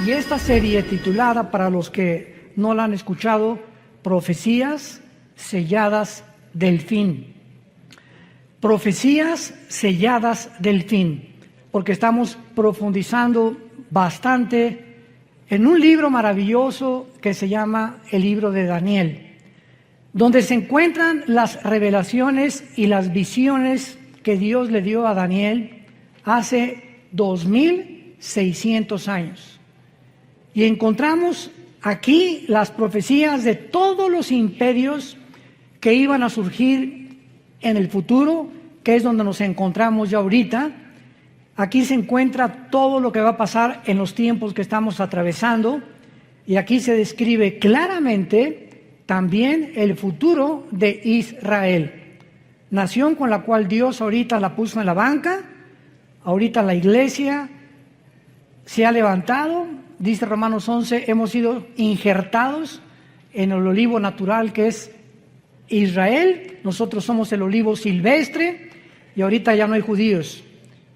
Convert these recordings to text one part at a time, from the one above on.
Y esta serie titulada, para los que no la han escuchado, Profecías selladas del fin. Profecías selladas del fin, porque estamos profundizando bastante en un libro maravilloso que se llama el libro de Daniel, donde se encuentran las revelaciones y las visiones que Dios le dio a Daniel hace 2600 años. Y encontramos aquí las profecías de todos los imperios que iban a surgir en el futuro, que es donde nos encontramos ya ahorita. Aquí se encuentra todo lo que va a pasar en los tiempos que estamos atravesando, y aquí se describe claramente también el futuro de Israel, nación con la cual Dios ahorita la puso en la banca. Ahorita la iglesia se ha levantado, dice Romanos 11, hemos sido injertados en el olivo natural que es Israel. Nosotros somos el olivo silvestre, y ahorita ya no hay judíos,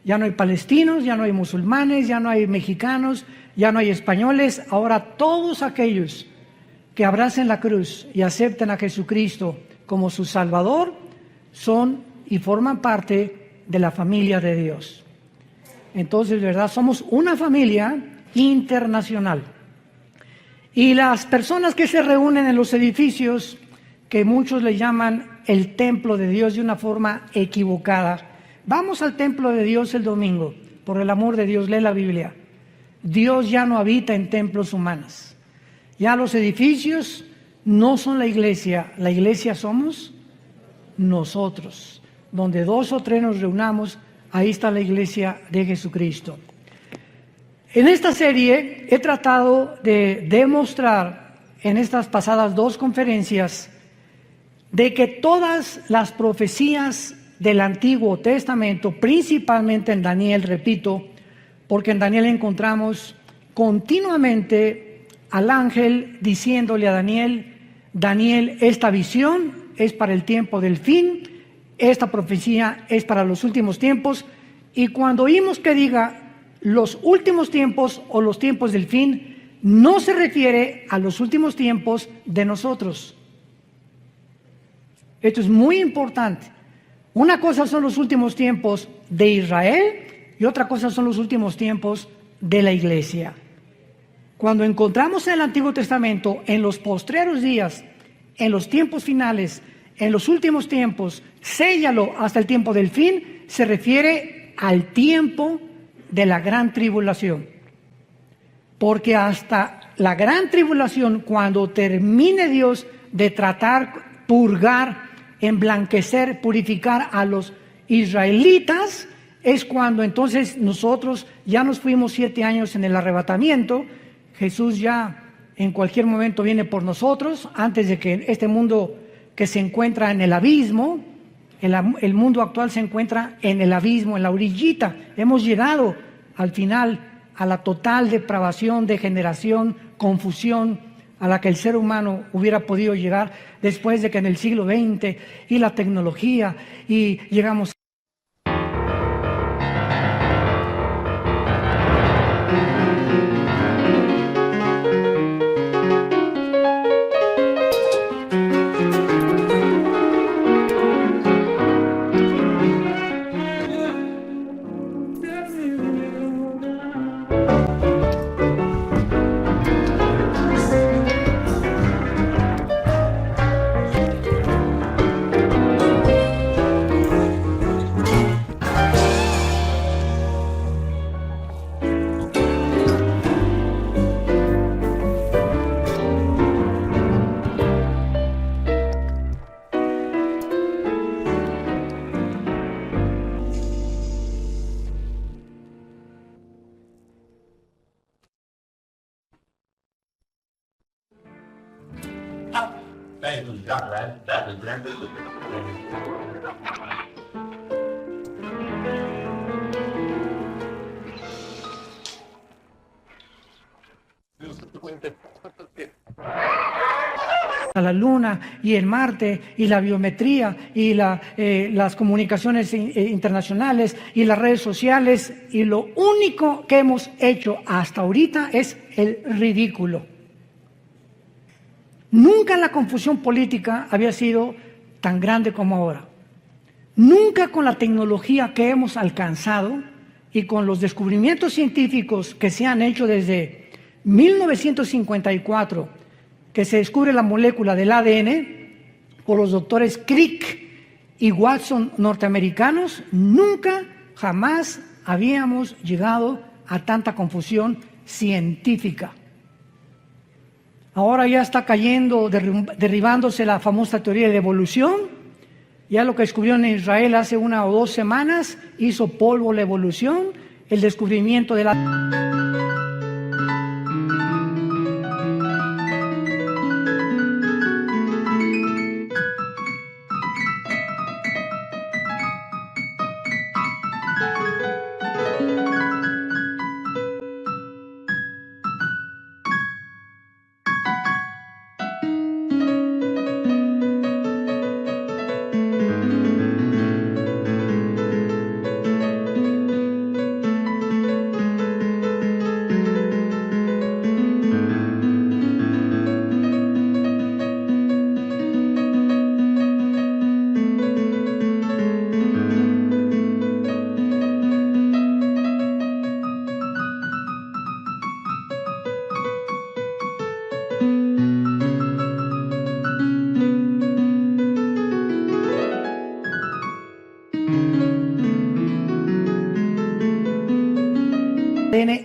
ya no hay palestinos, ya no hay musulmanes, ya no hay mexicanos, ya no hay españoles. Ahora todos aquellos que abracen la cruz y acepten a Jesucristo como su Salvador son y forman parte de la familia de Dios. Entonces, de verdad, somos una familia internacional. Y las personas que se reúnen en los edificios, que muchos le llaman el templo de Dios de una forma equivocada. Vamos al templo de Dios el domingo, por el amor de Dios, lee la Biblia. Dios ya no habita en templos humanos. Ya los edificios no son la iglesia somos nosotros. Donde 2 o 3 nos reunamos, ahí está la iglesia de Jesucristo. En esta serie he tratado de demostrar en estas pasadas 2 conferencias de que todas las profecías del Antiguo Testamento, principalmente en Daniel, repito, porque en Daniel encontramos continuamente al ángel diciéndole a Daniel: Daniel, esta visión es para el tiempo del fin, esta profecía es para los últimos tiempos. Y cuando oímos que diga los últimos tiempos o los tiempos del fin, no se refiere a los últimos tiempos de nosotros. Esto es muy importante. Una cosa son los últimos tiempos de Israel y otra cosa son los últimos tiempos de la iglesia. Cuando encontramos en el Antiguo Testamento, en los postreros días, en los tiempos finales, en los últimos tiempos, séllalo hasta el tiempo del fin, se refiere al tiempo de la gran tribulación. Porque hasta la gran tribulación, cuando termine Dios de tratar, purgar, emblanquecer, purificar a los israelitas, es cuando entonces nosotros ya nos fuimos 7 años en el arrebatamiento. Jesús ya en cualquier momento viene por nosotros, antes de que este mundo que se encuentra en el abismo, el mundo actual se encuentra en el abismo, en la orillita. Hemos llegado al final a la total depravación, degeneración, confusión a la que el ser humano hubiera podido llegar después de que en el siglo XX y la tecnología y llegamos a la Luna y el Marte y la biometría y las comunicaciones internacionales y las redes sociales, y lo único que hemos hecho hasta ahorita es el ridículo. Nunca la confusión política había sido tan grande como ahora. Nunca con la tecnología que hemos alcanzado y con los descubrimientos científicos que se han hecho desde 1954, que se descubre la molécula del ADN por los doctores Crick y Watson norteamericanos, nunca, jamás habíamos llegado a tanta confusión científica. Ahora ya está cayendo, derribándose la famosa teoría de la evolución. Ya lo que descubrieron en Israel hace 1 o 2 semanas hizo polvo la evolución, el descubrimiento de la...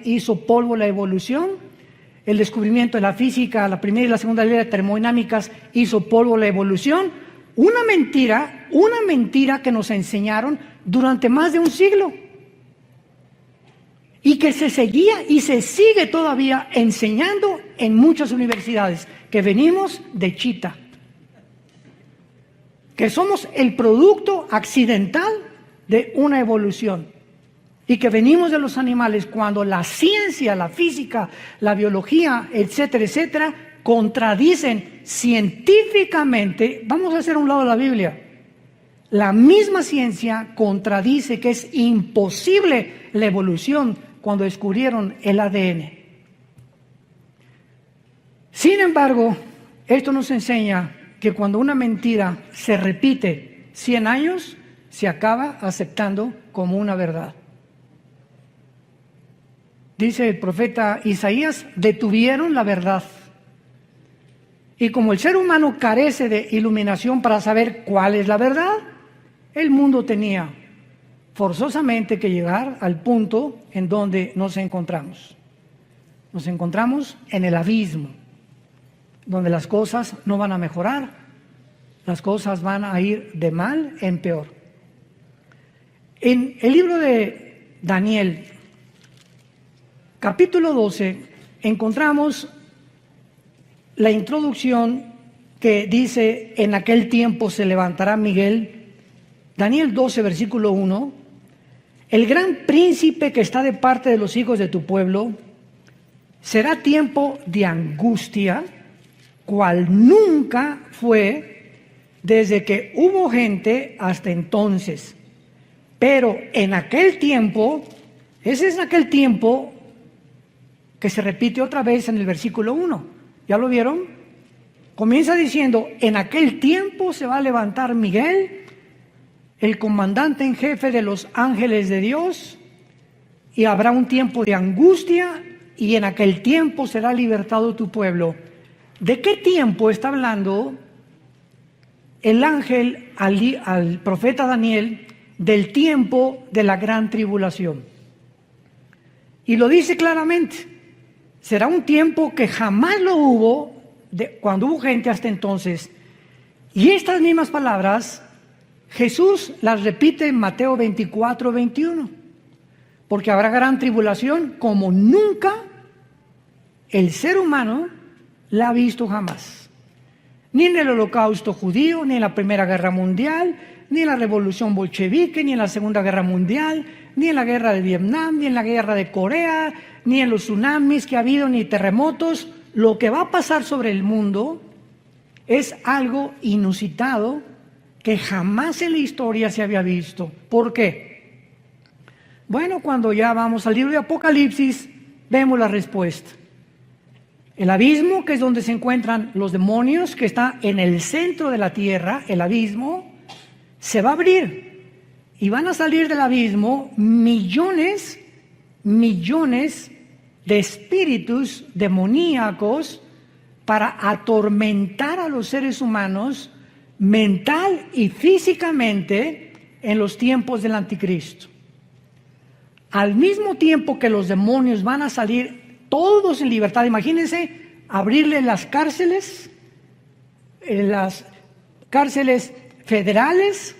hizo polvo la evolución, el descubrimiento de la física, la primera y la segunda ley de termodinámicas hizo polvo la evolución. Una mentira que nos enseñaron durante más de un siglo y que se seguía y se sigue todavía enseñando en muchas universidades, que venimos de Chita, que somos el producto accidental de una evolución y que venimos de los animales, cuando la ciencia, la física, la biología, etcétera, etcétera, contradicen científicamente. Vamos a hacer a un lado la Biblia. La misma ciencia contradice que es imposible la evolución cuando descubrieron el ADN. Sin embargo, esto nos enseña que cuando una mentira se repite 100 años, se acaba aceptando como una verdad. Dice el profeta Isaías, detuvieron la verdad. Y como el ser humano carece de iluminación para saber cuál es la verdad, el mundo tenía forzosamente que llegar al punto en donde nos encontramos. Nos encontramos en el abismo, donde las cosas no van a mejorar, las cosas van a ir de mal en peor. En el libro de Daniel, capítulo 12, encontramos la introducción que dice: en aquel tiempo se levantará Miguel. Daniel 12, versículo 1, el gran príncipe que está de parte de los hijos de tu pueblo. Será tiempo de angustia, cual nunca fue desde que hubo gente hasta entonces. Pero en aquel tiempo, ese es aquel tiempo que se repite otra vez en el versículo 1. ¿Ya lo vieron? Comienza diciendo: en aquel tiempo se va a levantar Miguel, el comandante en jefe de los ángeles de Dios, y habrá un tiempo de angustia, y en aquel tiempo será libertado tu pueblo. ¿De qué tiempo está hablando el ángel al profeta Daniel? Del tiempo de la gran tribulación. Y lo dice claramente: será un tiempo que jamás lo hubo cuando hubo gente hasta entonces. Y estas mismas palabras Jesús las repite en Mateo 24, 21. Porque habrá gran tribulación como nunca el ser humano la ha visto jamás. Ni en el Holocausto judío, ni en la Primera Guerra Mundial, ni en la Revolución Bolchevique, ni en la Segunda Guerra Mundial, ni en la Guerra de Vietnam, ni en la Guerra de Corea, ni en los tsunamis que ha habido, ni terremotos. Lo que va a pasar sobre el mundo es algo inusitado que jamás en la historia se había visto. ¿Por qué? Bueno, cuando ya vamos al libro de Apocalipsis, vemos la respuesta. El abismo, que es donde se encuentran los demonios, que está en el centro de la tierra, el abismo, se va a abrir y van a salir del abismo millones de espíritus demoníacos para atormentar a los seres humanos mental y físicamente en los tiempos del anticristo. Al mismo tiempo que los demonios van a salir todos en libertad, imagínense abrirle las cárceles federales,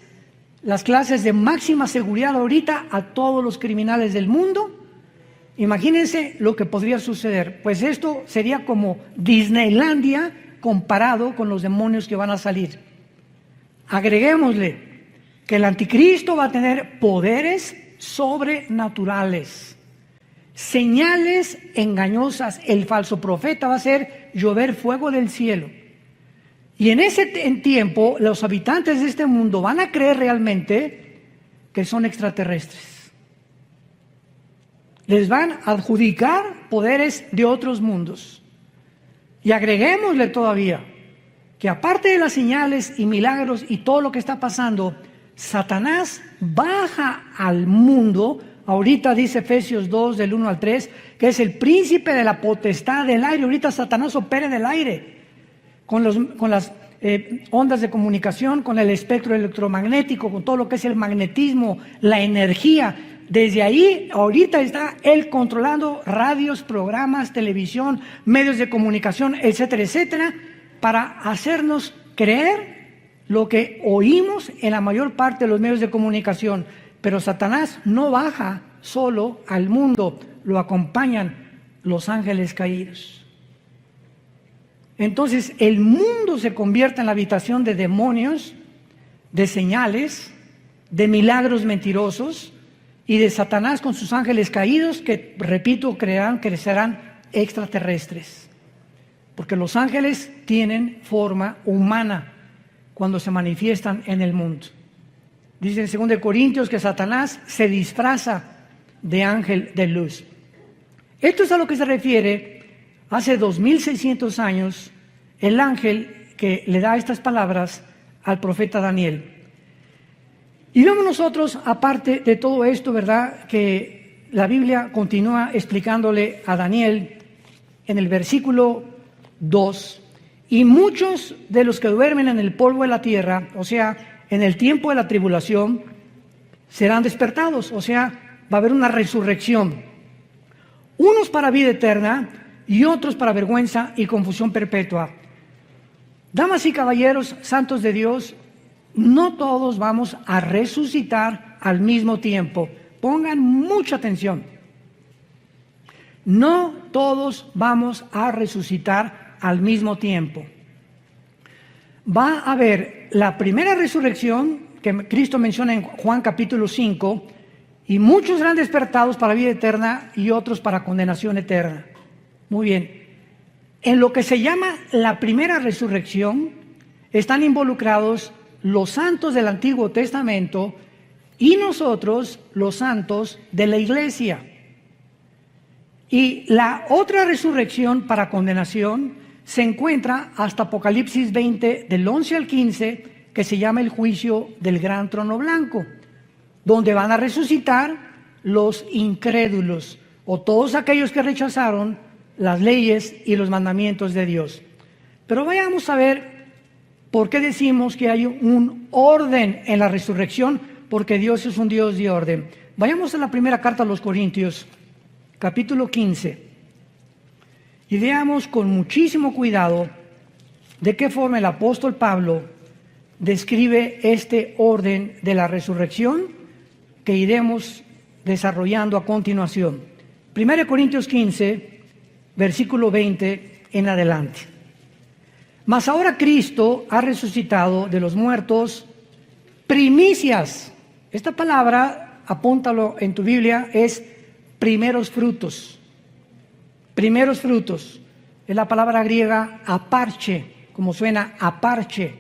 las clases de máxima seguridad ahorita a todos los criminales del mundo. Imagínense lo que podría suceder. Pues esto sería como Disneylandia comparado con los demonios que van a salir. Agreguémosle que el anticristo va a tener poderes sobrenaturales, señales engañosas. El falso profeta va a hacer llover fuego del cielo. Y en ese tiempo los habitantes de este mundo van a creer realmente que son extraterrestres. Les van a adjudicar poderes de otros mundos. Y agreguémosle todavía que aparte de las señales y milagros y todo lo que está pasando, Satanás baja al mundo. Ahorita dice Efesios 2 del 1 al 3 que es el príncipe de la potestad del aire. Ahorita Satanás opera en el aire con las ondas de comunicación, con el espectro electromagnético, con todo lo que es el magnetismo, la energía. Desde ahí, ahorita está él controlando radios, programas, televisión, medios de comunicación, etcétera, etcétera, para hacernos creer lo que oímos en la mayor parte de los medios de comunicación. Pero Satanás no baja solo al mundo, lo acompañan los ángeles caídos. Entonces el mundo se convierte en la habitación de demonios, de señales, de milagros mentirosos y de Satanás con sus ángeles caídos que, repito, creerán que serán extraterrestres. Porque los ángeles tienen forma humana cuando se manifiestan en el mundo. Dice en 2 Corintios que Satanás se disfraza de ángel de luz. Esto es a lo que se refiere hace 2600 años el ángel que le da estas palabras al profeta Daniel. Y vemos nosotros, aparte de todo esto, ¿verdad?, que la Biblia continúa explicándole a Daniel en el versículo 2, y muchos de los que duermen en el polvo de la tierra, o sea, en el tiempo de la tribulación, serán despertados, o sea, va a haber una resurrección. Unos para vida eterna y otros para vergüenza y confusión perpetua. Damas y caballeros, santos de Dios, no todos vamos a resucitar al mismo tiempo. Pongan mucha atención. No todos vamos a resucitar al mismo tiempo. Va a haber la primera resurrección que Cristo menciona en Juan capítulo 5, y muchos serán despertados para vida eterna y otros para condenación eterna. Muy bien. En lo que se llama la primera resurrección están involucrados los santos del Antiguo Testamento y nosotros, los santos de la iglesia. Y la otra resurrección para condenación se encuentra hasta Apocalipsis 20, del 11 al 15, que se llama el juicio del gran trono blanco, donde van a resucitar los incrédulos o todos aquellos que rechazaron las leyes y los mandamientos de Dios. Pero vayamos a ver por qué decimos que hay un orden en la resurrección, porque Dios es un Dios de orden. Vayamos a la primera carta a los Corintios, capítulo 15, y veamos con muchísimo cuidado de qué forma el apóstol Pablo describe este orden de la resurrección que iremos desarrollando a continuación. 1 Corintios 15, versículo 20 en adelante. Mas ahora Cristo ha resucitado de los muertos, primicias. Esta palabra, apúntalo en tu Biblia, es primeros frutos. Primeros frutos. Es la palabra griega aparche, como suena a parche,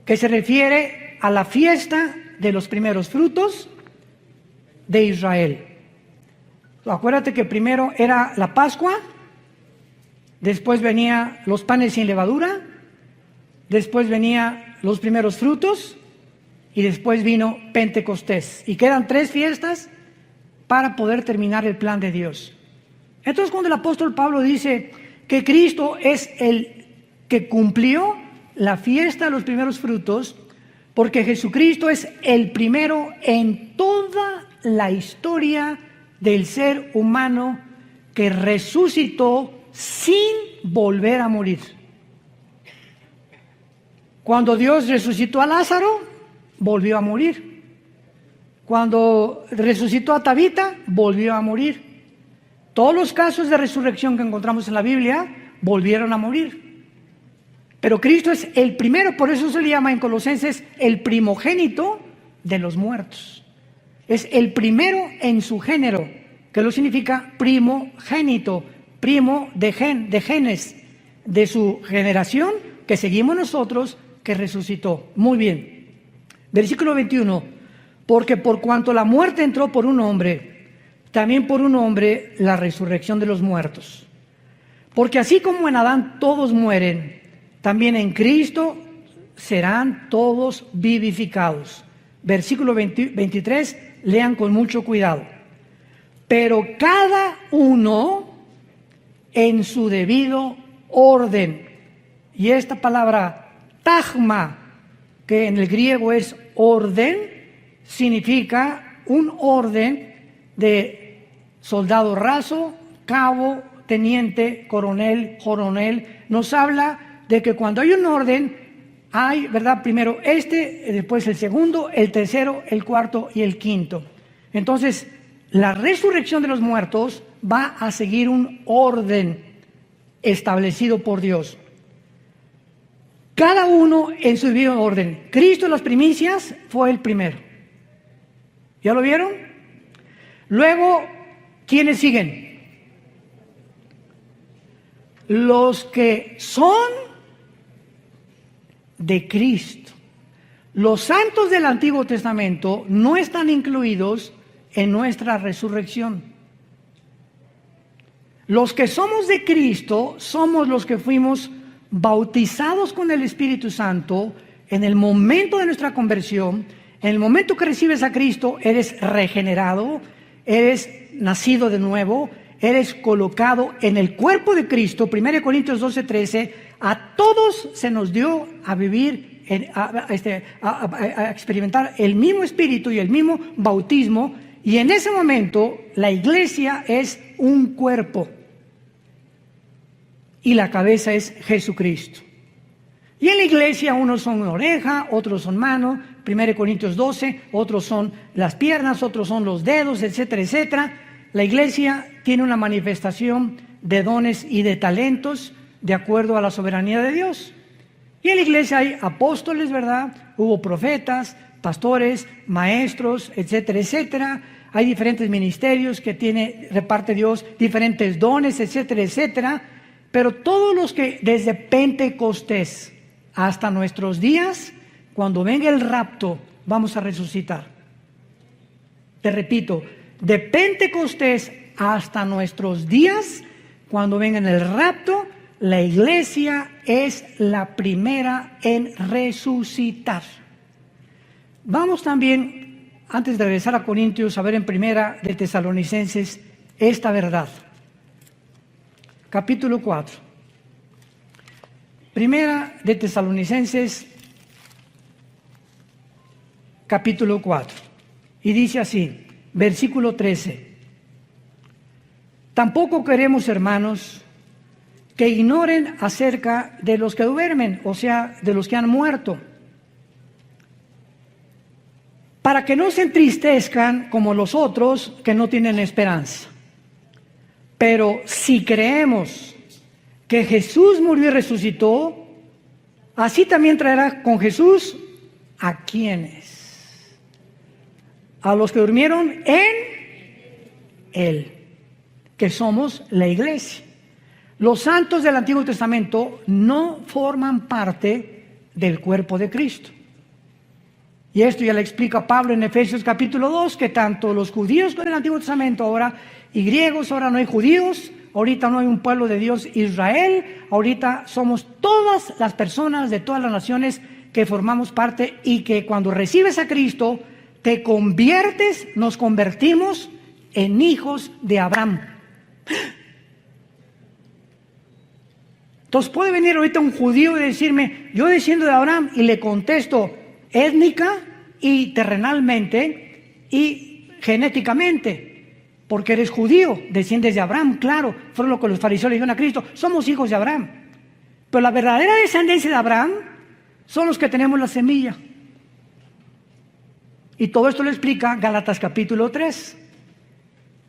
que se refiere a la fiesta de los primeros frutos de Israel. Acuérdate que primero era la Pascua, después venía los panes sin levadura, después venía los primeros frutos y después vino Pentecostés. Y quedan 3 fiestas para poder terminar el plan de Dios. Entonces, cuando el apóstol Pablo dice que Cristo es el que cumplió la fiesta de los primeros frutos, porque Jesucristo es el primero en toda la historia del ser humano que resucitó sin volver a morir. Cuando Dios resucitó a Lázaro, volvió a morir. Cuando resucitó a Tabita, volvió a morir. Todos los casos de resurrección que encontramos en la Biblia volvieron a morir. Pero Cristo es el primero, por eso se le llama en Colosenses el primogénito de los muertos. Es el primero en su género, que lo significa primogénito, primo de genes, de su generación que seguimos nosotros, que resucitó. Muy bien. Versículo 21. Porque por cuanto la muerte entró por un hombre, también por un hombre la resurrección de los muertos. Porque así como en Adán todos mueren, también en Cristo serán todos vivificados. Versículo 23, lean con mucho cuidado. Pero cada uno en su debido orden. Y esta palabra tagma, que en el griego es orden, significa un orden de soldado raso, cabo, teniente, coronel, nos habla de que cuando hay un orden, hay, ¿verdad? Primero después el segundo, el tercero, el cuarto y el quinto. Entonces, la resurrección de los muertos va a seguir un orden establecido por Dios. Cada uno en su debido orden. Cristo en las primicias fue el primero. ¿Ya lo vieron? Luego, ¿quiénes siguen? Los que son de Cristo. Los santos del Antiguo Testamento no están incluidos en nuestra resurrección. Los que somos de Cristo somos los que fuimos bautizados con el Espíritu Santo en el momento de nuestra conversión. En el momento que recibes a Cristo, eres regenerado, eres nacido de nuevo, eres colocado en el cuerpo de Cristo. 1 Corintios 12:13, a todos se nos dio a vivir, a experimentar el mismo Espíritu y el mismo bautismo, y en ese momento la iglesia es un cuerpo y la cabeza es Jesucristo. Y en la iglesia unos son oreja, otros son mano, 1 Corintios 12, otros son las piernas, otros son los dedos, etcétera, etcétera. La iglesia tiene una manifestación de dones y de talentos de acuerdo a la soberanía de Dios. Y en la iglesia hay apóstoles, ¿verdad? Hubo profetas, pastores, maestros, etcétera, etcétera. Hay diferentes ministerios que reparte Dios, diferentes dones, etcétera, etcétera. Pero todos los que desde Pentecostés hasta nuestros días, cuando venga el rapto, vamos a resucitar. Te repito, de Pentecostés hasta nuestros días, cuando venga el rapto, la iglesia es la primera en resucitar. Vamos también, antes de regresar a Corintios, a ver en Primera de Tesalonicenses esta verdad. Capítulo 4. Primera de Tesalonicenses, capítulo 4. Y dice así, versículo 13. Tampoco queremos, hermanos, que ignoren acerca de los que duermen, o sea, de los que han muerto, para que no se entristezcan como los otros que no tienen esperanza. Pero si creemos que Jesús murió y resucitó, así también traerá con Jesús ¿a quiénes? A los que durmieron en Él, que somos la iglesia. Los santos del Antiguo Testamento no forman parte del cuerpo de Cristo. Y esto ya le explica Pablo en Efesios capítulo 2, que tanto los judíos con el Antiguo Testamento ahora y griegos, ahora no hay judíos, ahorita no hay un pueblo de Dios Israel, ahorita somos todas las personas de todas las naciones que formamos parte, y que cuando recibes a Cristo te conviertes, nos convertimos en hijos de Abraham. Entonces puede venir ahorita un judío y decirme, yo desciendo de Abraham, y le contesto étnica y terrenalmente y genéticamente, porque eres judío, desciendes de Abraham, claro, fue lo que los fariseos le dijeron a Cristo, somos hijos de Abraham. Pero la verdadera descendencia de Abraham son los que tenemos la semilla. Y todo esto lo explica Gálatas capítulo 3.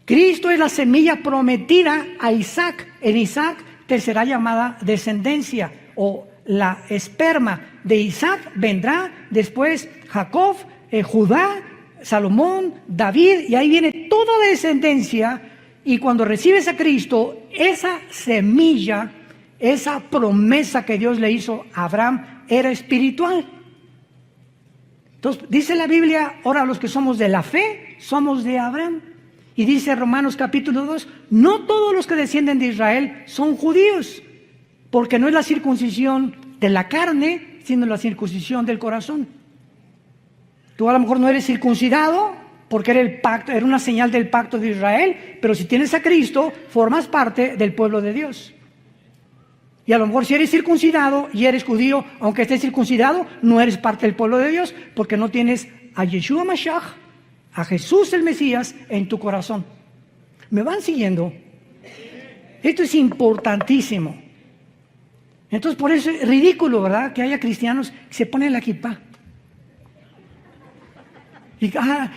Cristo es la semilla prometida a Isaac. En Isaac te será llamada descendencia, o la esperma de Isaac vendrá después Jacob, Judá, Salomón, David, y ahí viene toda la descendencia. Y cuando recibes a Cristo, esa semilla, esa promesa que Dios le hizo a Abraham era espiritual. Entonces dice la Biblia, ahora los que somos de la fe, somos de Abraham. Y dice Romanos capítulo 2, no todos los que descienden de Israel son judíos, porque no es la circuncisión de la carne, sino la circuncisión del corazón. Tú a lo mejor no eres circuncidado, porque era el pacto, era una señal del pacto de Israel, pero si tienes a Cristo, formas parte del pueblo de Dios. Y a lo mejor si eres circuncidado y eres judío, aunque estés circuncidado, no eres parte del pueblo de Dios, porque no tienes a Yeshua Mashiach, a Jesús el Mesías, en tu corazón. ¿Me van siguiendo? Esto es importantísimo. Entonces por eso es ridículo, ¿verdad?, que haya cristianos que se ponen la kipá. Y a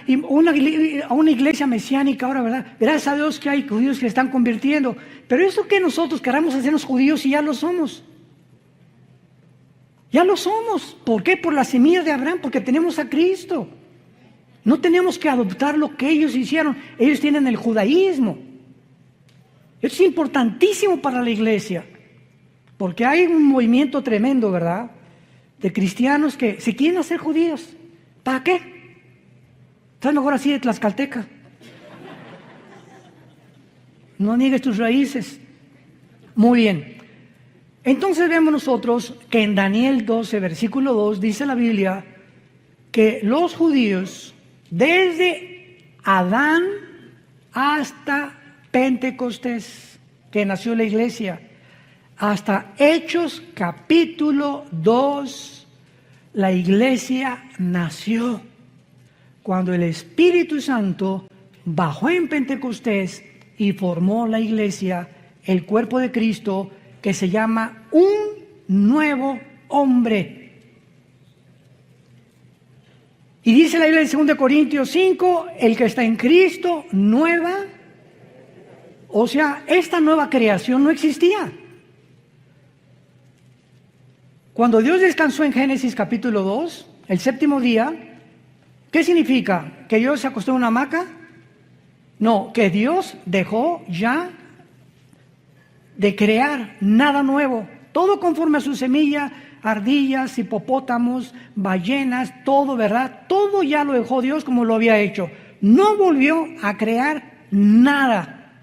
una iglesia mesiánica ahora, ¿verdad? Gracias a Dios que hay judíos que se están convirtiendo. Pero eso que nosotros queramos hacernos judíos, y ya lo somos. Ya lo somos. ¿Por qué? Por la semilla de Abraham, porque tenemos a Cristo. No tenemos que adoptar lo que ellos hicieron. Ellos tienen el judaísmo. Esto es importantísimo para la iglesia, porque hay un movimiento tremendo, ¿verdad?, de cristianos que se quieren hacer judíos. ¿Para qué? Estás mejor así de tlaxcalteca. No niegues tus raíces. Muy bien. Entonces vemos nosotros que en Daniel 12, versículo 2, dice la Biblia que los judíos, desde Adán hasta Pentecostés, que nació la iglesia, hasta Hechos capítulo 2, la iglesia nació cuando el Espíritu Santo bajó en Pentecostés y formó la iglesia, el cuerpo de Cristo, que se llama un nuevo hombre. Y dice la Biblia en 2 Corintios 5, el que está en Cristo, nueva. O sea, esta nueva creación no existía. Cuando Dios descansó en Génesis capítulo 2, el séptimo día, ¿qué significa? ¿Que Dios se acostó en una hamaca? No, que Dios dejó ya de crear nada nuevo, todo conforme a su semilla, ardillas, hipopótamos, ballenas, todo, ¿verdad? Todo ya lo dejó Dios como lo había hecho. No volvió a crear nada.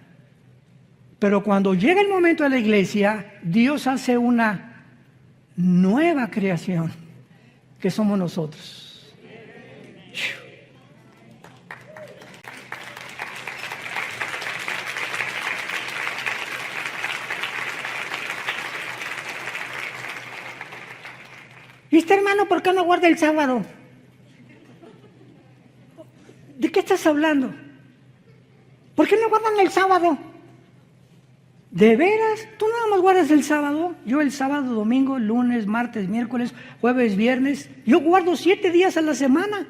Pero cuando llega el momento de la iglesia, Dios hace una nueva creación, que somos nosotros. ¿Viste, hermano, por qué no guarda el sábado? ¿De qué estás hablando? ¿Por qué no guardan el sábado? ¿De veras? ¿Tú nada más guardas el sábado? Yo el sábado, domingo, lunes, martes, miércoles, jueves, viernes. Yo guardo 7 días a la semana.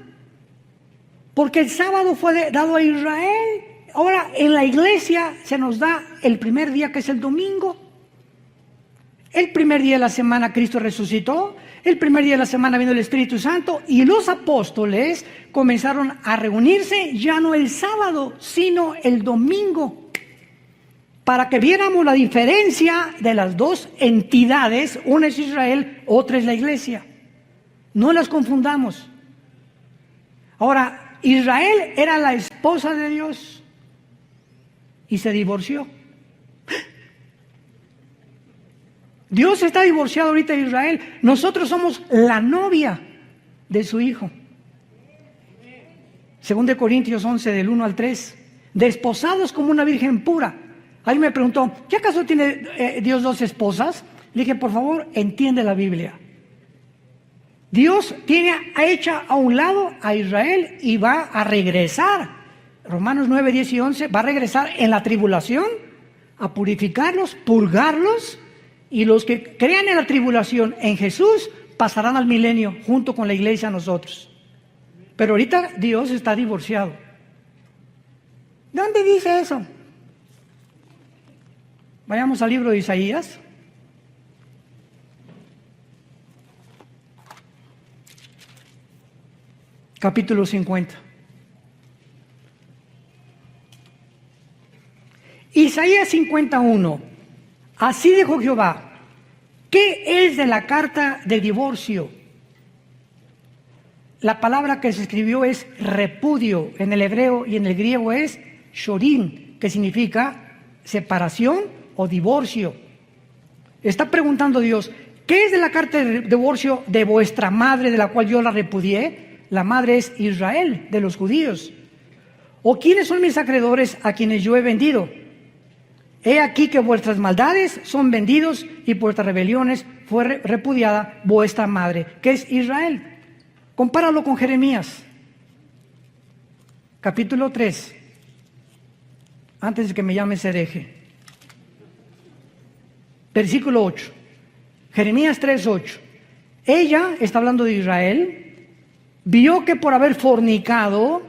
Porque el sábado fue dado a Israel. Ahora en la iglesia se nos da el primer día, que es el domingo. El primer día de la semana Cristo resucitó. El primer día de la semana vino el Espíritu Santo. Y los apóstoles comenzaron a reunirse ya no el sábado, sino el domingo. para que viéramos la diferencia de las dos entidades. Una es Israel, otra es la iglesia. No las confundamos. Ahora, Israel era la esposa de Dios y se divorció. Dios está divorciado ahorita de Israel. Nosotros somos la novia de su hijo. 2 Corintios 11, del 1 al 3. Desposados como una virgen pura. Alguien me preguntó, ¿qué acaso tiene Dios dos esposas? Le dije, por favor, entiende la Biblia. Dios tiene hecha a un lado a Israel y va a regresar. Romanos 9, 10 y 11, va a regresar en la tribulación a purificarlos, purgarlos, y los que crean en la tribulación en Jesús pasarán al milenio junto con la iglesia nosotros. Pero ahorita Dios está divorciado. ¿Dónde dice eso? Vayamos al libro de Isaías. Capítulo 50. Isaías 51. Así dijo Jehová: ¿qué es de la carta de divorcio? La palabra que se escribió es repudio en el hebreo, y en el griego es shorim, que significa separación o divorcio. Está preguntando Dios, ¿qué es de la carta de divorcio de vuestra madre, de la cual yo la repudié? La madre es Israel, de los judíos. ¿O quiénes son mis acreedores a quienes yo he vendido? He aquí que vuestras maldades son vendidos y por vuestras rebeliones fue repudiada vuestra madre, que es Israel. Compáralo con Jeremías, capítulo 3, antes de que me llames hereje. Versículo 8. Jeremías 3, 8. Ella, está hablando de Israel, vio que por haber fornicado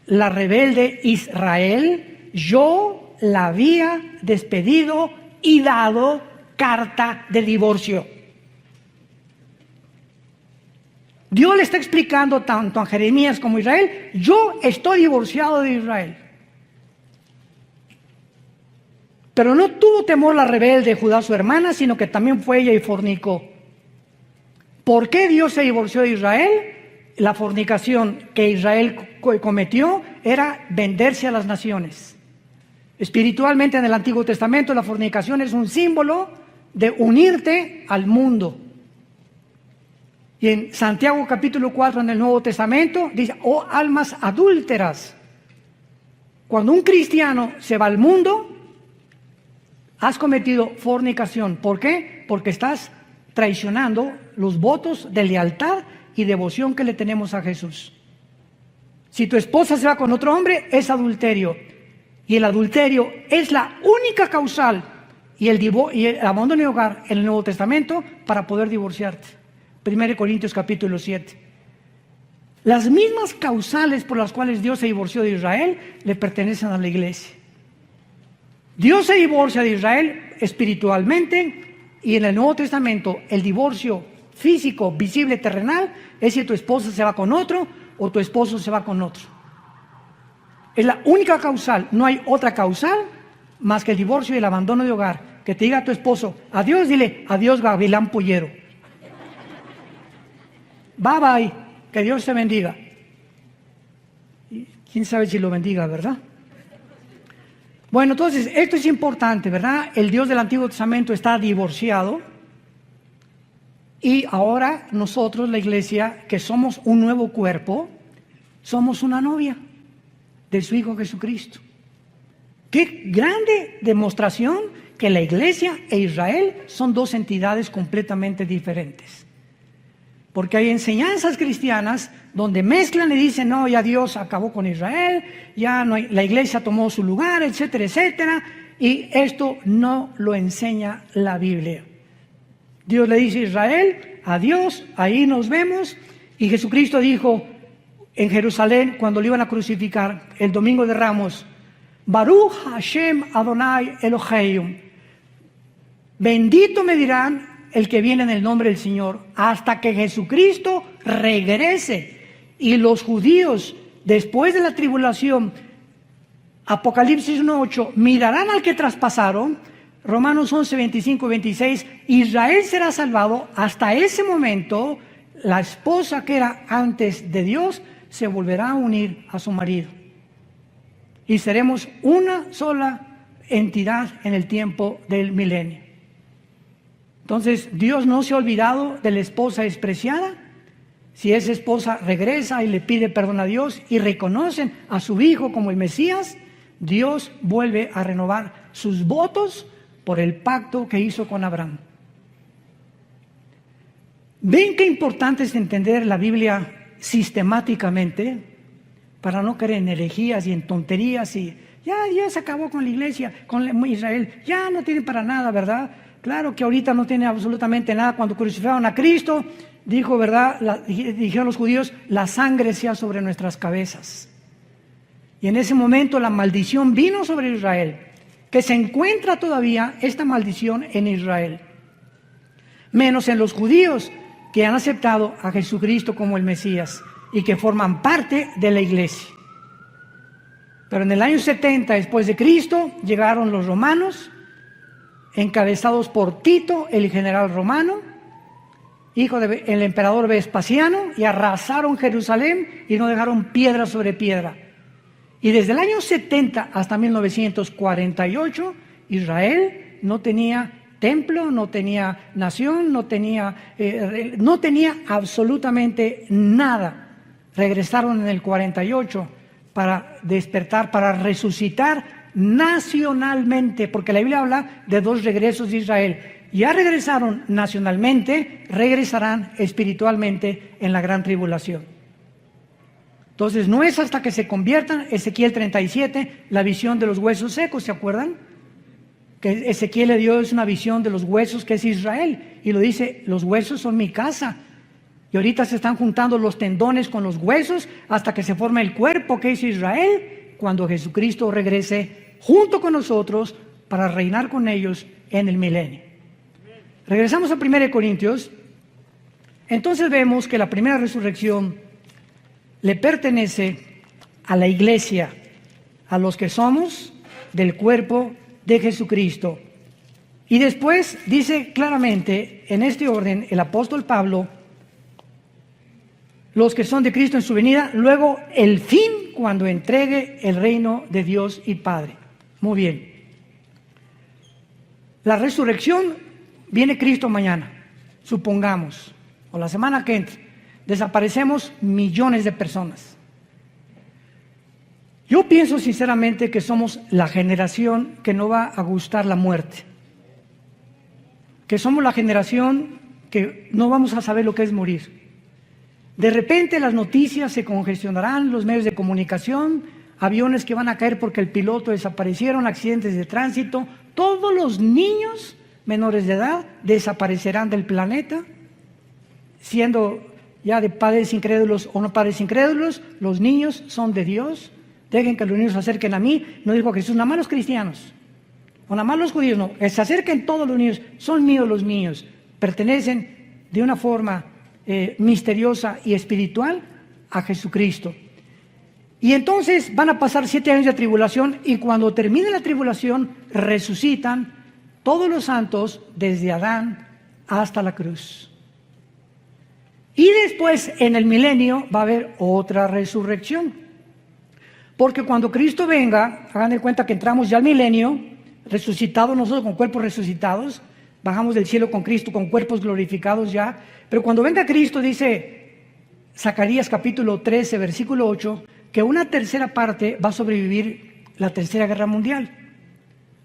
la rebelde Israel, yo la había despedido y dado carta de divorcio. Dios le está explicando tanto a Jeremías como a Israel, yo estoy divorciado de Israel. Pero no tuvo temor la rebelde Judá, su hermana, sino que también fue ella y fornicó. ¿Por qué Dios se divorció de Israel? La fornicación que Israel cometió era venderse a las naciones. Espiritualmente, en el Antiguo Testamento, la fornicación es un símbolo de unirte al mundo. Y en Santiago capítulo 4 en el Nuevo Testamento dice, oh almas adúlteras. Cuando un cristiano se va al mundo, has cometido fornicación. ¿Por qué? Porque estás traicionando los votos de lealtad y devoción que le tenemos a Jesús. Si tu esposa se va con otro hombre, es adulterio. Y el adulterio es la única causal y el abandono de hogar en el Nuevo Testamento para poder divorciarte. 1 Corintios capítulo 7. Las mismas causales por las cuales Dios se divorció de Israel le pertenecen a la iglesia. Dios se divorcia de Israel espiritualmente, y en el Nuevo Testamento el divorcio físico, visible, terrenal, es si tu esposa se va con otro o tu esposo se va con otro. Es la única causal, no hay otra causal más que el divorcio y el abandono de hogar. Que te diga a tu esposo, adiós, dile, adiós gavilán pollero. Bye bye, que Dios te bendiga. Y quién sabe si lo bendiga, ¿verdad? Bueno, entonces, esto es importante, ¿verdad? El Dios del Antiguo Testamento está divorciado. Y ahora nosotros, la iglesia, que somos un nuevo cuerpo, somos una novia de su Hijo Jesucristo. Qué grande demostración que la iglesia e Israel son dos entidades completamente diferentes. Porque hay enseñanzas cristianas donde mezclan y dicen, no, ya Dios acabó con Israel, ya no hay, la iglesia tomó su lugar, etcétera, etcétera. Y esto no lo enseña la Biblia. Dios le dice a Israel, adiós, ahí nos vemos. Y Jesucristo dijo en Jerusalén, cuando lo iban a crucificar, el domingo de Ramos, Baruch Hashem Adonai Eloheinu, bendito me dirán el que viene en el nombre del Señor, hasta que Jesucristo regrese. Y los judíos, después de la tribulación, Apocalipsis 1:8, mirarán al que traspasaron. Romanos 11, 25 y 26, Israel será salvado. Hasta ese momento, la esposa que era antes de Dios se volverá a unir a su marido. Y seremos una sola entidad en el tiempo del milenio. Entonces, Dios no se ha olvidado de la esposa despreciada. Si esa esposa regresa y le pide perdón a Dios y reconocen a su hijo como el Mesías, Dios vuelve a renovar sus votos por el pacto que hizo con Abraham. ¿Ven qué importante es entender la Biblia sistemáticamente para no caer en herejías y en tonterías y ya se acabó con la iglesia, con Israel, ya no tiene para nada, ¿verdad? Claro que ahorita no tiene absolutamente nada. Cuando crucificaron a Cristo, dijo, ¿verdad? Dijeron los judíos, la sangre sea sobre nuestras cabezas. Y en ese momento la maldición vino sobre Israel, que se encuentra todavía esta maldición en Israel, menos en los judíos que han aceptado a Jesucristo como el Mesías y que forman parte de la iglesia. Pero en el año 70 después de Cristo llegaron los romanos, encabezados por Tito, el general romano, hijo del emperador Vespasiano, y arrasaron Jerusalén y no dejaron piedra sobre piedra. Y desde el año 70 hasta 1948, Israel no tenía templo, no tenía nación, no tenía absolutamente nada. Regresaron en el 48 para despertar, para resucitar nacionalmente, porque la Biblia habla de 2 regresos de Israel. Ya regresaron nacionalmente, regresarán espiritualmente en la gran tribulación. Entonces no es hasta que se conviertan, Ezequiel 37, la visión de los huesos secos, ¿se acuerdan? Que Ezequiel le dio una visión de los huesos, que es Israel, y lo dice, los huesos son mi casa. Y ahorita se están juntando los tendones con los huesos hasta que se forma el cuerpo, que es Israel, cuando Jesucristo regrese junto con nosotros para reinar con ellos en el milenio. Regresamos a 1 Corintios. Entonces vemos que la primera resurrección le pertenece a la iglesia, a los que somos del cuerpo de Jesucristo. Y después dice claramente, en este orden, el apóstol Pablo, los que son de Cristo en su venida, luego el fin cuando entregue el reino de Dios y Padre. Muy bien. La resurrección, viene Cristo mañana, supongamos, o la semana que entra. Desaparecemos millones de personas. Yo pienso sinceramente que somos la generación que no va a gustar la muerte. Que somos la generación que no vamos a saber lo que es morir. De repente las noticias se congestionarán, los medios de comunicación, aviones que van a caer porque el piloto desaparecieron, accidentes de tránsito. Todos los niños menores de edad desaparecerán del planeta, siendo ya de padres incrédulos o no padres incrédulos. Los niños son de Dios. Dejen que los niños se acerquen a mí. No dijo Jesús, nada más los cristianos o nada más los judíos, no, se acerquen todos los niños. Son míos los niños, pertenecen de una forma misteriosa y espiritual a Jesucristo. Y entonces van a pasar 7 años de tribulación, y cuando termine la tribulación resucitan todos los santos desde Adán hasta la cruz. Y después en el milenio va a haber otra resurrección, porque cuando Cristo venga, hagan de cuenta que entramos ya al milenio, resucitados nosotros con cuerpos resucitados, bajamos del cielo con Cristo con cuerpos glorificados ya. Pero cuando venga Cristo, dice Zacarías capítulo 13 versículo 8, que una tercera parte va a sobrevivir la tercera guerra mundial.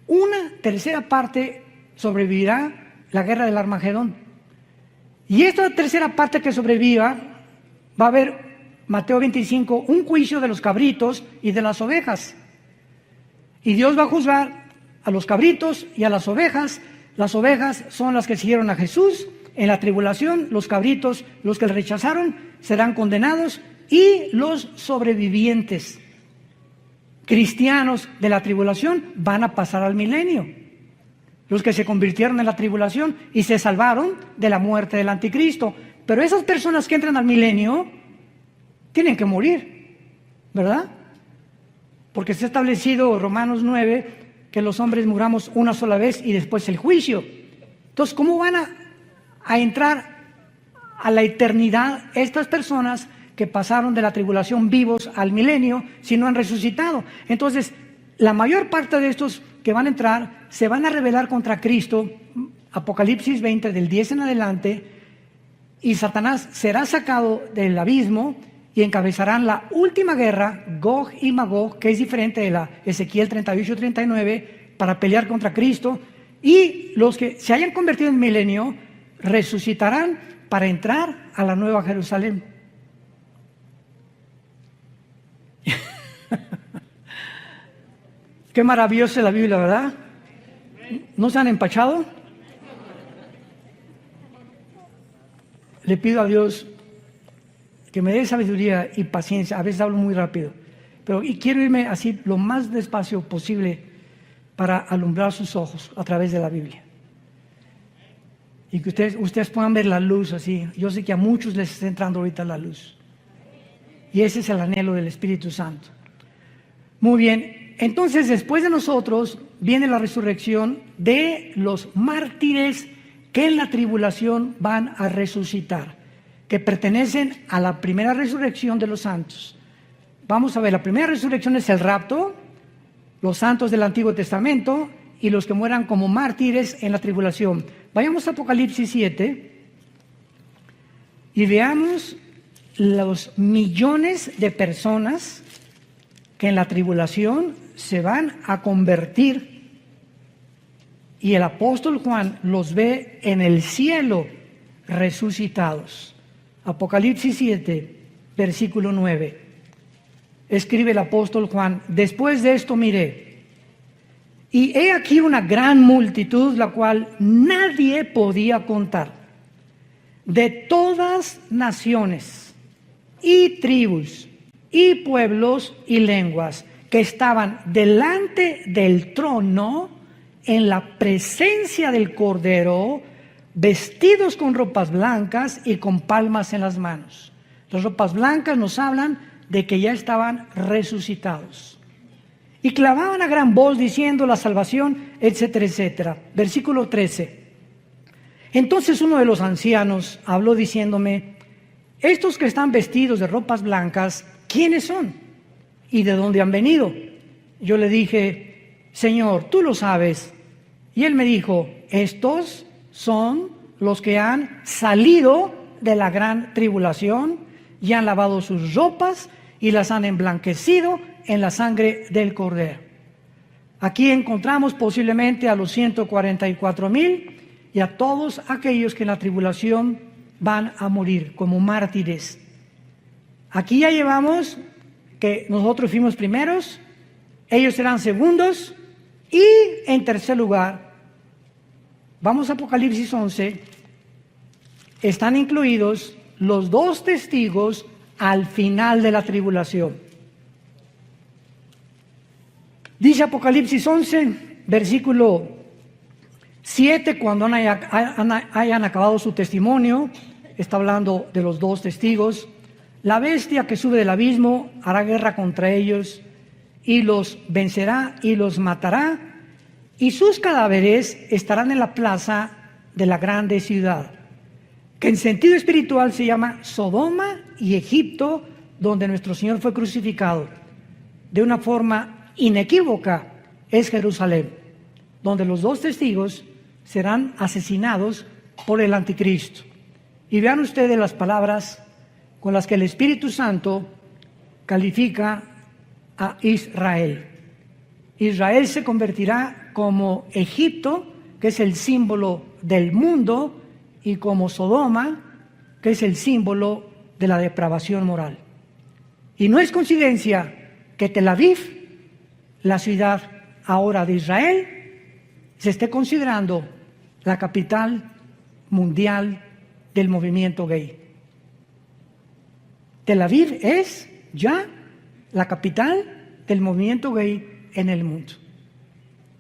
Una tercera parte sobrevivirá la guerra del Armagedón. Y esta tercera parte que sobreviva, va a haber, Mateo 25, un juicio de los cabritos y de las ovejas. Y Dios va a juzgar a los cabritos y a las ovejas. Las ovejas son las que siguieron a Jesús en la tribulación, los cabritos, los que le rechazaron, serán condenados, y los sobrevivientes cristianos de la tribulación van a pasar al milenio. Los que se convirtieron en la tribulación y se salvaron de la muerte del anticristo. Pero esas personas que entran al milenio tienen que morir, ¿verdad? porque se ha establecido Romanos 9 que los hombres muramos una sola vez y después el juicio. Entonces, ¿cómo van a entrar a la eternidad estas personas que pasaron de la tribulación vivos al milenio si no han resucitado? Entonces, la mayor parte de estos que van a entrar se van a rebelar contra Cristo, Apocalipsis 20, del 10 en adelante, y Satanás será sacado del abismo y encabezarán la última guerra, Gog y Magog, que es diferente de la Ezequiel 38-39, para pelear contra Cristo, y los que se hayan convertido en milenio resucitarán para entrar a la nueva Jerusalén. Qué maravillosa es la Biblia, ¿verdad? ¿No se han empachado? Le pido a Dios que me dé sabiduría y paciencia. A veces hablo muy rápido, pero quiero irme así lo más despacio posible para alumbrar sus ojos a través de la Biblia. Y que ustedes puedan ver la luz así. Yo sé que a muchos les está entrando ahorita la luz. Y ese es el anhelo del Espíritu Santo. Muy bien, entonces después de nosotros viene la resurrección de los mártires que en la tribulación van a resucitar, que pertenecen a la primera resurrección de los santos. Vamos a ver, la primera resurrección es el rapto, los santos del Antiguo Testamento y los que mueran como mártires en la tribulación. Vayamos a Apocalipsis 7 y veamos los millones de personas que en la tribulación se van a convertir, y el apóstol Juan los ve en el cielo resucitados. Apocalipsis 7, versículo 9. Escribe el apóstol Juan: después de esto miré, y he aquí una gran multitud, la cual nadie podía contar, de todas naciones y tribus y pueblos y lenguas, que estaban delante del trono en la presencia del Cordero, vestidos con ropas blancas y con palmas en las manos. Las ropas blancas nos hablan de que ya estaban resucitados. Y clamaban a gran voz diciendo: la salvación, etcétera, etcétera. Versículo 13. Entonces uno de los ancianos habló diciéndome: estos que están vestidos de ropas blancas, ¿quiénes son? ¿Y de dónde han venido? Yo le dije: Señor, tú lo sabes. Y él me dijo: estos son los que han salido de la gran tribulación y han lavado sus ropas y las han emblanquecido en la sangre del Cordero. Aquí encontramos posiblemente a los 144,000 y a todos aquellos que en la tribulación van a morir como mártires. Aquí ya llevamos que nosotros fuimos primeros, ellos serán segundos, y en tercer lugar, vamos a Apocalipsis 11, están incluidos los 2 testigos al final de la tribulación. Dice Apocalipsis 11, versículo 7, cuando hayan acabado su testimonio, está hablando de los 2 testigos: la bestia que sube del abismo hará guerra contra ellos y los vencerá y los matará, y sus cadáveres estarán en la plaza de la grande ciudad, que en sentido espiritual se llama Sodoma y Egipto, donde nuestro Señor fue crucificado. De una forma inequívoca es Jerusalén, donde los 2 testigos serán asesinados por el anticristo. Y vean ustedes las palabras con las que el Espíritu Santo califica a Israel. Israel se convertirá como Egipto, que es el símbolo del mundo, y como Sodoma, que es el símbolo de la depravación moral. Y no es coincidencia que Tel Aviv, la ciudad ahora de Israel, se esté considerando la capital mundial del movimiento gay. Tel Aviv es ya la capital del movimiento gay en el mundo.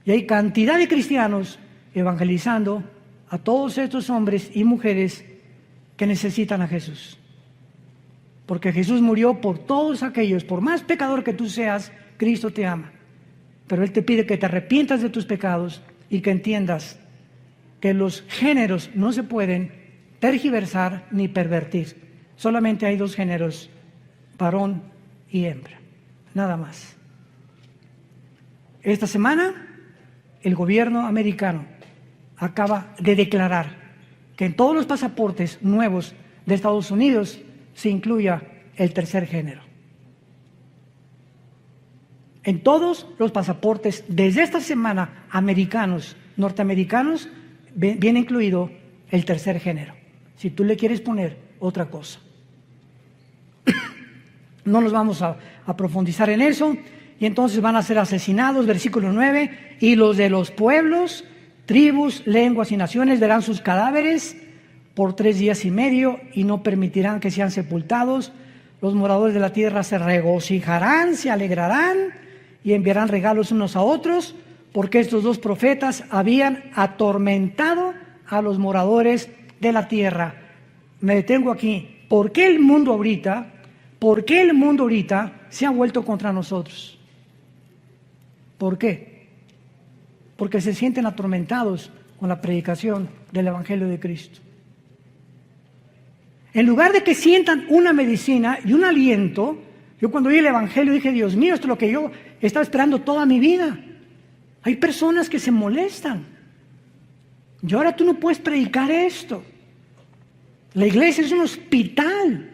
Y hay cantidad de cristianos evangelizando a todos estos hombres y mujeres que necesitan a Jesús. Porque Jesús murió por todos aquellos, por más pecador que tú seas, Cristo te ama. Pero Él te pide que te arrepientas de tus pecados y que entiendas que los géneros no se pueden tergiversar ni pervertir. Solamente hay dos géneros, varón y hembra. Nada más. Esta semana, el gobierno americano acaba de declarar que en todos los pasaportes nuevos de Estados Unidos se incluya el tercer género. En todos los pasaportes, desde esta semana, americanos, norteamericanos, viene incluido el tercer género. Si tú le quieres poner otra cosa. No nos vamos a profundizar en eso. Y entonces van a ser asesinados, versículo 9, y los de los pueblos, tribus, lenguas y naciones verán sus cadáveres por 3 días y medio y no permitirán que sean sepultados. Los moradores de la tierra se regocijarán, se alegrarán y enviarán regalos unos a otros, porque estos dos profetas habían atormentado a los moradores de la tierra. Me detengo aquí. ¿Por qué el mundo ahorita se ha vuelto contra nosotros? ¿Por qué? Porque se sienten atormentados con la predicación del Evangelio de Cristo. En lugar de que sientan una medicina y un aliento, yo cuando oí el Evangelio dije, Dios mío, esto es lo que yo estaba esperando toda mi vida. Hay personas que se molestan. Y ahora tú no puedes predicar esto. La iglesia es un hospital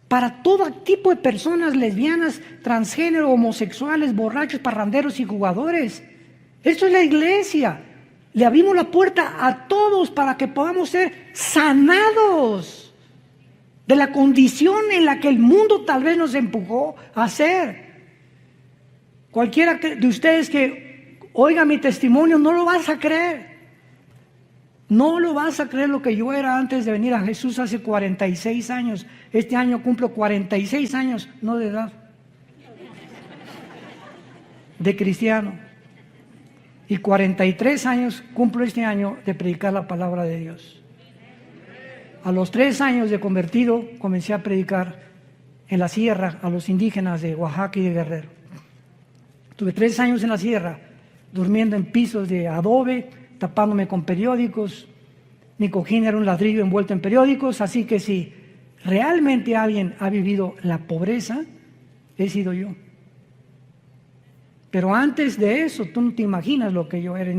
para todo tipo de personas, lesbianas, transgénero, homosexuales, borrachos, parranderos y jugadores. Esto es la iglesia. Le abrimos la puerta a todos para que podamos ser sanados de la condición en la que el mundo tal vez nos empujó a ser. Cualquiera de ustedes que oiga mi testimonio no lo vas a creer. No lo vas a creer lo que yo era antes de venir a Jesús hace 46 años. Este año cumplo 46 años, no de edad, de cristiano. Y 43 años cumplo este año de predicar la palabra de Dios. A los 3 años de convertido comencé a predicar en la sierra a los indígenas de Oaxaca y de Guerrero. Tuve 3 años en la sierra, durmiendo en pisos de adobe, tapándome con periódicos. Mi cojín era un ladrillo envuelto en periódicos, así que si realmente alguien ha vivido la pobreza, he sido yo. Pero antes de eso, tú no te imaginas lo que yo era.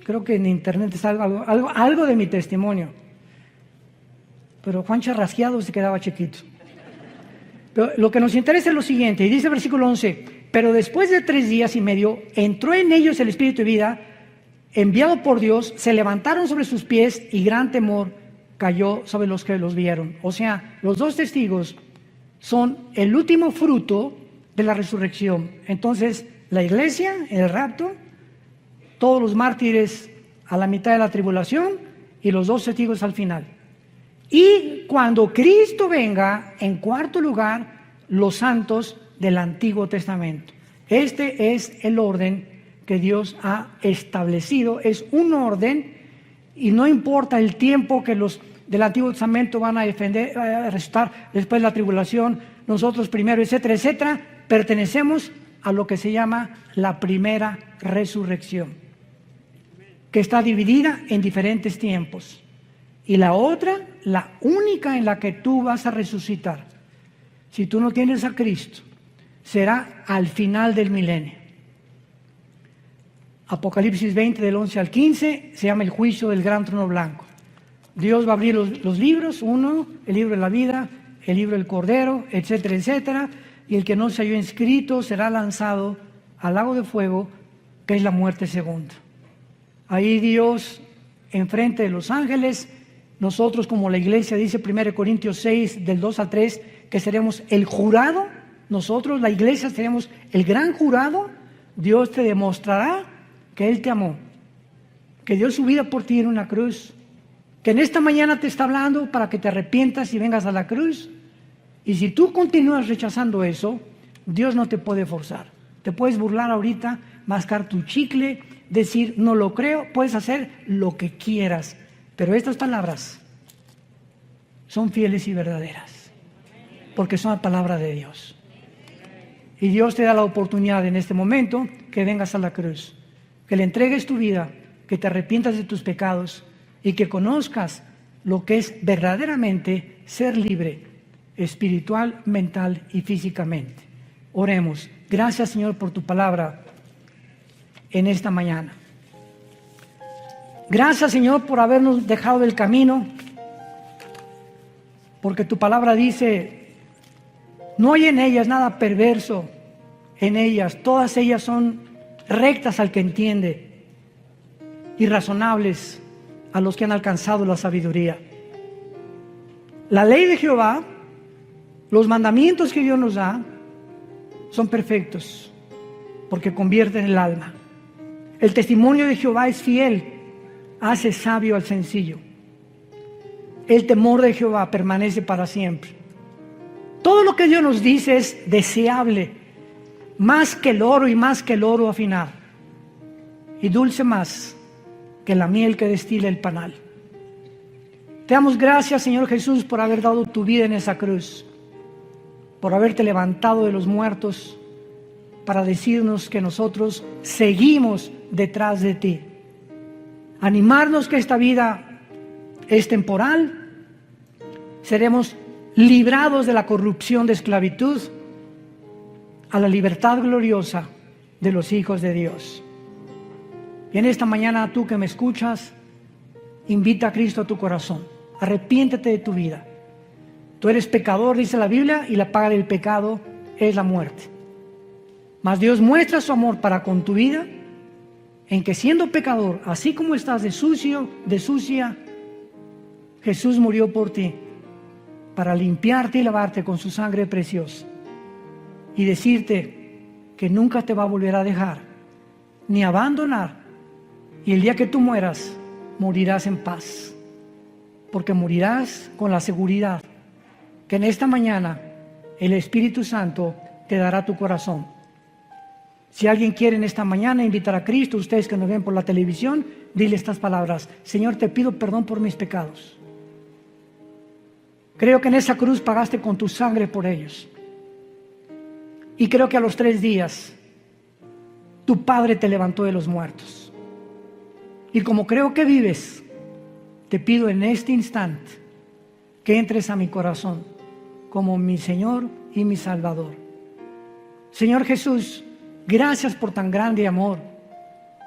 Creo que en internet está algo de mi testimonio. Pero Juan Charrasqueado se quedaba chiquito. Pero lo que nos interesa es lo siguiente, y dice el versículo 11, pero después de 3 días y medio entró en ellos el Espíritu de vida, enviado por Dios, se levantaron sobre sus pies y gran temor cayó sobre los que los vieron. O sea, los 2 testigos son el último fruto de la resurrección. Entonces, la iglesia, el rapto, todos los mártires a la mitad de la tribulación y los 2 testigos al final. Y cuando Cristo venga, en cuarto lugar, los santos del Antiguo Testamento. Este es el orden que Dios ha establecido. Es un orden y no importa el tiempo que los del Antiguo Testamento van a resucitar después de la tribulación, nosotros primero, etcétera, etcétera, pertenecemos a lo que se llama la primera resurrección, que está dividida en diferentes tiempos. Y la otra, la única en la que tú vas a resucitar, si tú no tienes a Cristo, será al final del milenio. Apocalipsis 20 del 11 al 15 se llama el juicio del gran trono blanco. Dios va a abrir los libros, el libro de la vida, el libro del Cordero, etcétera, etcétera, y el que no se halló inscrito será lanzado al lago de fuego, que es la muerte segunda. Ahí Dios, enfrente de los ángeles, nosotros como la iglesia, dice 1 Corintios 6, del 2 al 3, que seremos el jurado, nosotros, la iglesia, seremos el gran jurado. Dios te demostrará que Él te amó, que dio su vida por ti en una cruz, que en esta mañana te está hablando para que te arrepientas y vengas a la cruz. Y si tú continúas rechazando eso, Dios no te puede forzar. Te puedes burlar ahorita, mascar tu chicle, decir no lo creo, puedes hacer lo que quieras, pero estas palabras son fieles y verdaderas, porque son la palabra de Dios. Y Dios te da la oportunidad en este momento que vengas a la cruz, que le entregues tu vida, que te arrepientas de tus pecados y que conozcas lo que es verdaderamente ser libre, espiritual, mental y físicamente. Oremos. Gracias, Señor, por tu palabra en esta mañana. Gracias, Señor, por habernos dejado del camino, porque tu palabra dice: no hay en ellas nada perverso, en ellas, todas ellas son rectas al que entiende y razonables a los que han alcanzado la sabiduría. La ley de Jehová, los mandamientos que Dios nos da, son perfectos, porque convierten el alma. El testimonio de Jehová es fiel, hace sabio al sencillo. El temor de Jehová permanece para siempre. Todo lo que Dios nos dice es deseable, más que el oro y más que el oro afinado, y dulce más que la miel que destila el panal. Te damos gracias, Señor Jesús, por haber dado tu vida en esa cruz, por haberte levantado de los muertos para decirnos que nosotros seguimos detrás de ti. Animarnos que esta vida es temporal, seremos librados de la corrupción de esclavitud a la libertad gloriosa de los hijos de Dios. Y en esta mañana, tú que me escuchas, invita a Cristo a tu corazón. Arrepiéntete de tu vida. Tú eres pecador, dice la Biblia, y la paga del pecado es la muerte. Mas Dios muestra su amor para con tu vida en que, siendo pecador, así como estás de sucio, de sucia, Jesús murió por ti para limpiarte y lavarte con su sangre preciosa y decirte que nunca te va a volver a dejar ni abandonar, y el día que tú mueras morirás en paz, porque morirás con la seguridad que en esta mañana el Espíritu Santo te dará tu corazón. Si alguien quiere en esta mañana invitar a Cristo, ustedes que nos ven por la televisión, dile estas palabras: Señor, te pido perdón por mis pecados. Creo que en esa cruz pagaste con tu sangre por ellos. Y creo que a los 3 días tu Padre te levantó de los muertos. Y como creo que vives, te pido en este instante que entres a mi corazón como mi Señor y mi Salvador. Señor Jesús, gracias por tan grande amor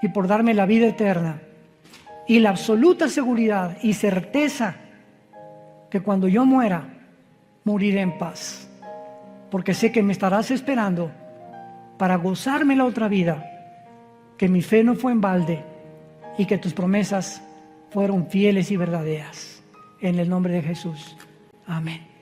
y por darme la vida eterna y la absoluta seguridad y certeza que cuando yo muera, moriré en paz, porque sé que me estarás esperando para gozarme la otra vida, que mi fe no fue en balde y que tus promesas fueron fieles y verdaderas. En el nombre de Jesús. Amén.